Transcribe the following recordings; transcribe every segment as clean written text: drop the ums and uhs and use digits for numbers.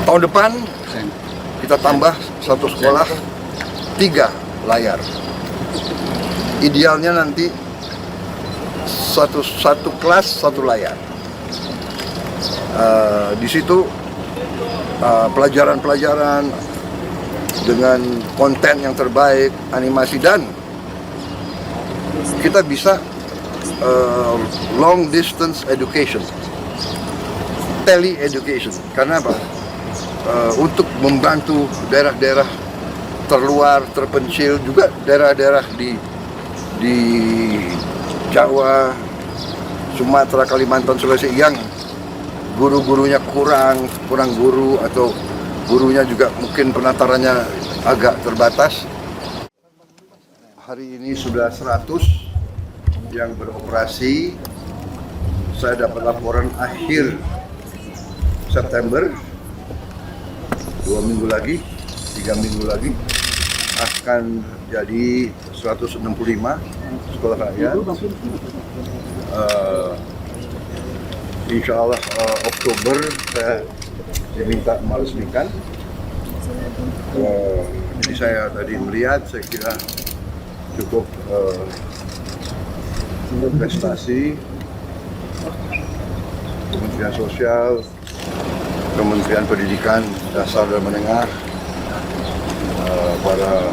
Tahun depan kita tambah satu sekolah 3 layar. Idealnya nanti satu kelas 1 layar. Di situ pelajaran-pelajaran dengan konten yang terbaik, animasi, dan kita bisa long distance education, tele education. Karena apa? Untuk membantu daerah-daerah terluar, terpencil, juga daerah-daerah di Jawa, Sumatera, Kalimantan, Sulawesi yang guru-gurunya kurang guru, atau gurunya juga mungkin penatarannya agak terbatas. Hari ini sudah 100 yang beroperasi. Saya dapat laporan akhir September, 2 minggu lagi, 3 minggu lagi akan jadi 165 sekolah rakyat. Insya Allah Oktober saya diminta meresmikan. Jadi saya tadi melihat, saya kira cukup prestasi Kementerian Sosial, Kementerian Pendidikan Dasar dan Menengah, para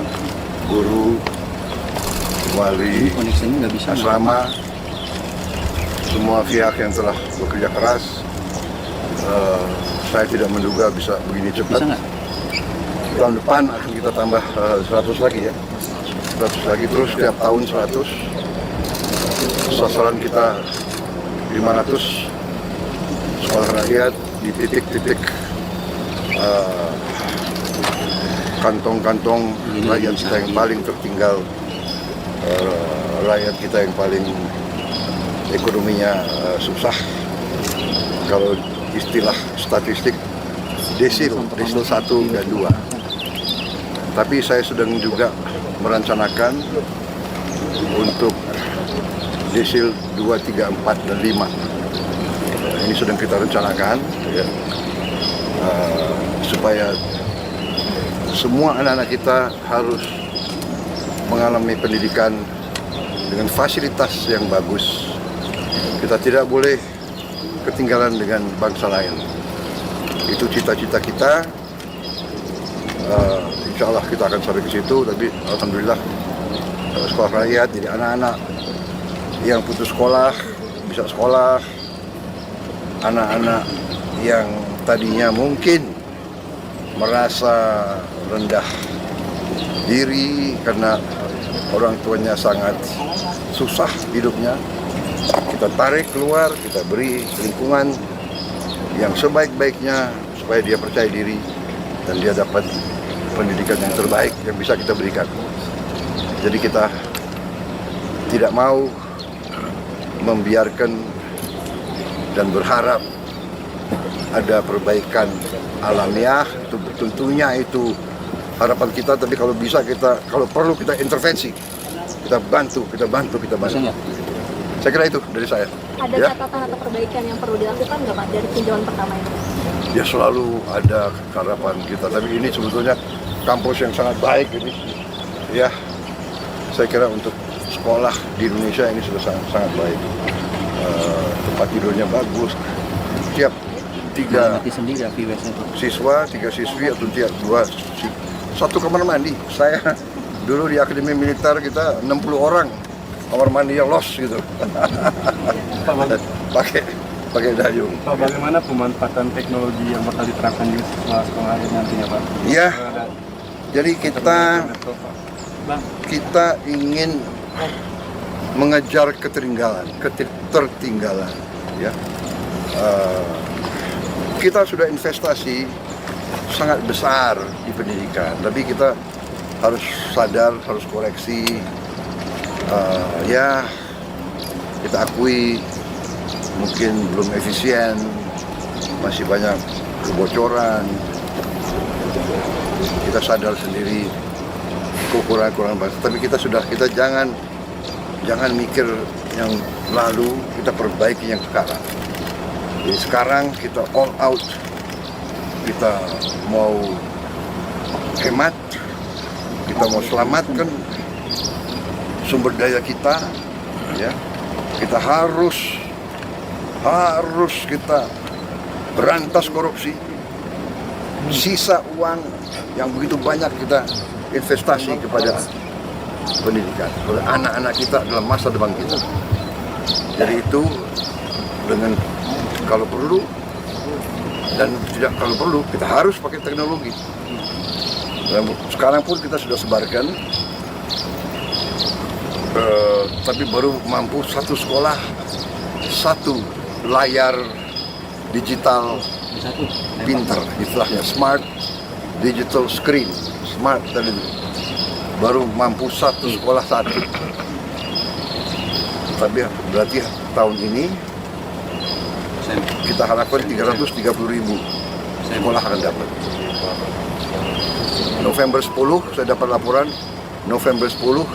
guru, wali asrama, semua pihak yang telah bekerja keras. Saya tidak menduga bisa begini cepat. Tahun depan akan kita tambah 100 lagi ya, 100 lagi, terus setiap tahun 100. Sasaran kita 500 sekolah rakyat di titik-titik kantong-kantong rakyat kita yang paling tertinggal, rakyat kita yang paling ekonominya susah. Kalau istilah statistik desil 1 dan 2. Tapi saya sedang juga merencanakan untuk desil 2, 3, 4, dan 5. Ini sedang kita rencanakan ya, supaya semua anak-anak kita harus mengalami pendidikan dengan fasilitas yang bagus. Kita tidak boleh ketinggalan dengan bangsa lain. Itu cita-cita kita. Insya Allah kita akan sampai ke situ. Tapi alhamdulillah sekolah rakyat, jadi anak-anak yang putus sekolah bisa sekolah, anak-anak yang tadinya mungkin merasa rendah diri karena orang tuanya sangat susah hidupnya, kita tarik keluar, kita beri lingkungan yang sebaik-baiknya supaya dia percaya diri dan dia dapat pendidikan yang terbaik yang bisa kita berikan. Jadi kita tidak mau membiarkan dan berharap ada perbaikan alamiah. Itu tentunya itu harapan kita, tapi kalau bisa kita, kalau perlu kita intervensi, kita bantu. Saya kira itu dari saya. Ada catatan atau perbaikan yang perlu dilakukan nggak Pak dari tinjauan pertama ini? Ya selalu ada harapan kita, tapi ini sebetulnya kampus yang sangat baik ini. Ya, saya kira untuk sekolah di Indonesia ini sudah sangat baik. Tempat tidurnya bagus. Tiap 3 siswa, 3 siswi, atau tiap 2 1 kamar mandi. Saya dulu di Akademi Militer kita 60 orang kamar mandi yang los gitu. pakai dayung. Pak, bagaimana pemanfaatan teknologi yang bakal diterapkan di sekolah akhir nantinya, Pak? Ya, jadi kita ingin mengejar ketertinggalan. Ya, kita sudah investasi sangat besar di pendidikan, tapi kita harus sadar, harus koreksi. Ya, kita akui mungkin belum efisien, masih banyak kebocoran. Kita sadar sendiri kekurangan bangsa, tapi kita jangan mikir yang lalu, kita perbaiki yang sekarang. Jadi sekarang kita all out, kita mau hemat, kita mau selamatkan sumber daya kita, ya, kita harus kita berantas korupsi. Sisa uang yang begitu banyak kita investasi kepada pendidikan, kepada anak-anak kita dalam masa depan kita. Jadi itu dengan kalau perlu dan tidak kalau perlu kita harus pakai teknologi. Dan sekarang pun kita sudah sebarkan, tapi baru mampu satu sekolah satu layar digital pintar, istilahnya smart digital screen, smart tadi baru mampu satu sekolah satu. Tapi berarti tahun ini kita harapkan 330.000 sekolah akan dapat. November 10 saya dapat laporan, November 10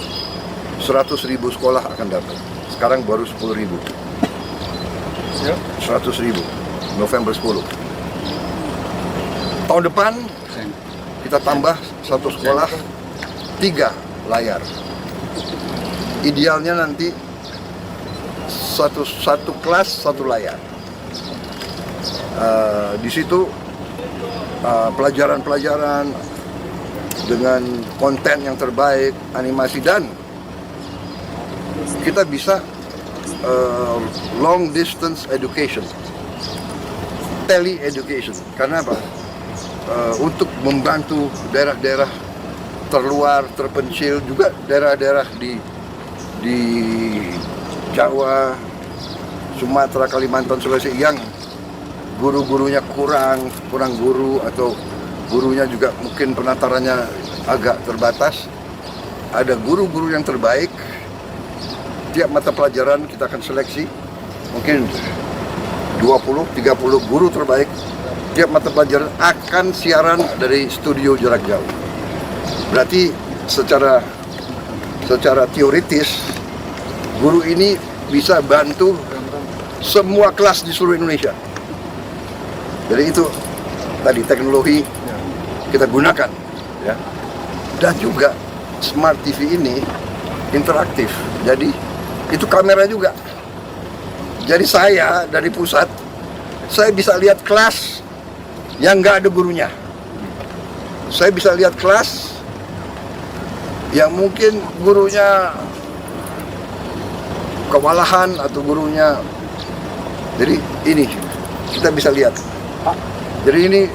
100.000 sekolah akan dapat. Sekarang baru 10.000. 100.000 November 10. Tahun depan kita tambah satu sekolah 3 layar. Idealnya nanti satu kelas 1 layar. Di situ pelajaran-pelajaran dengan konten yang terbaik, animasi, dan kita bisa long distance education, tele education. Karena apa? Untuk membantu daerah-daerah terluar, terpencil, juga daerah-daerah di Jawa, Sumatera, Kalimantan, Sulawesi yang guru-gurunya kurang guru, atau gurunya juga mungkin penatarannya agak terbatas. Ada guru-guru yang terbaik. Tiap mata pelajaran kita akan seleksi mungkin 20-30 guru terbaik. Tiap mata pelajaran akan siaran dari studio jarak jauh. Berarti secara teoritis guru ini bisa bantu semua kelas di seluruh Indonesia. Jadi itu tadi teknologi kita gunakan, ya. Dan juga smart TV ini interaktif. Jadi itu kamera juga. Jadi saya dari pusat, saya bisa lihat kelas yang nggak ada gurunya. Saya bisa lihat kelas yang mungkin gurunya kewalahan atau gurunya. Jadi ini kita bisa lihat. Jadi ini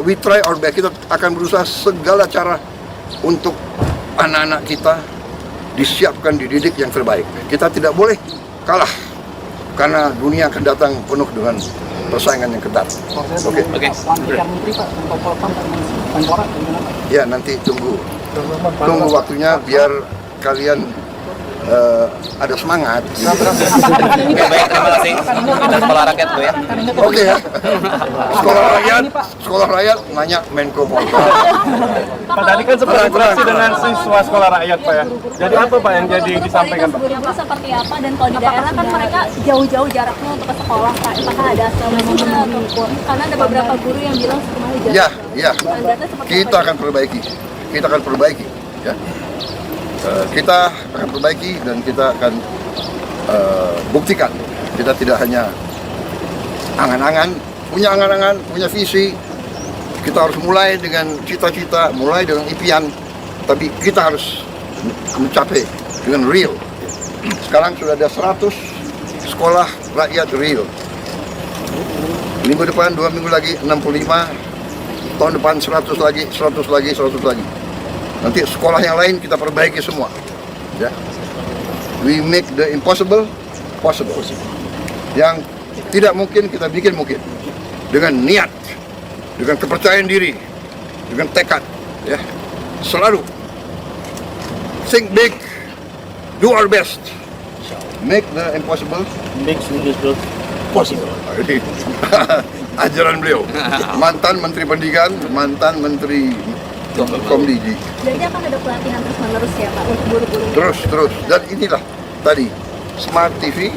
we try our best. Kita akan berusaha segala cara untuk anak-anak kita disiapkan, dididik yang terbaik. Kita tidak boleh kalah karena dunia akan datang penuh dengan persaingan yang ketat. Oke. Ya, nanti tunggu waktunya biar kalian ada semangat. Baik, terima kasih. Kita sekolah rakyat Bu ya. Oke ya. Sekolah rakyat nanya Menko Polhukam. Pak, tadi kan sempat interaksi dengan siswa sekolah rakyat Pak ya. Jadi apa Pak yang jadi disampaikan Pak? Guru seperti apa, dan kalau di daerah kan mereka jauh-jauh jaraknya untuk ke sekolah, Pak. Apakah ada asrama juga ataupun karena ada beberapa guru yang bilang sekolahnya jauh. Ya. Kita akan perbaiki. Ya. Kita akan perbaiki dan kita akan buktikan. Kita tidak hanya angan-angan, punya visi. Kita harus mulai dengan cita-cita, mulai dengan impian, tapi kita harus mencapai dengan real. Sekarang sudah ada 100 sekolah rakyat real. Minggu depan, 2 minggu lagi 65, tahun depan 100 lagi. Nanti sekolah yang lain kita perbaiki semua. Ya. We make the impossible possible. Yang tidak mungkin kita bikin mungkin. Dengan niat, dengan kepercayaan diri, dengan tekad. Ya. Selalu think big, do our best. Make the impossible possible. Ajaran beliau. Mantan Menteri Pendidikan, mantan Menteri Komdigi. Jadi akan ada pelatihan terus-menerus ya Pak untuk guru-guru? Terus. Dan inilah tadi, Smart TV,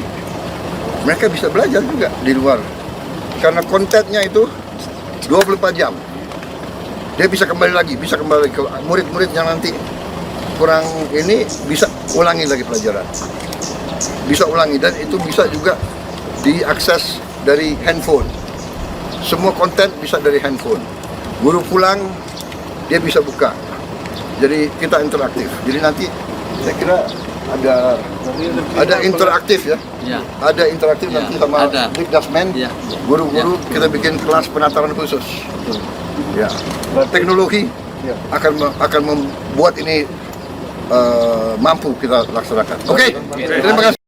mereka bisa belajar juga di luar karena kontennya itu 24 jam. Dia bisa kembali lagi ke murid-murid yang nanti kurang ini bisa ulangi lagi pelajaran. Bisa ulangi dan itu bisa juga diakses dari handphone. Semua konten bisa dari handphone. Guru pulang dia bisa buka. Jadi kita interaktif. Jadi nanti saya kira ada interaktif ya. Ya. Ada interaktif Ya, nanti sama ada. Dikdasmen. Ya. Guru-guru kita bikin kelas penataran khusus. Ya. Teknologi akan membuat ini mampu kita laksanakan. Oke. Terima kasih.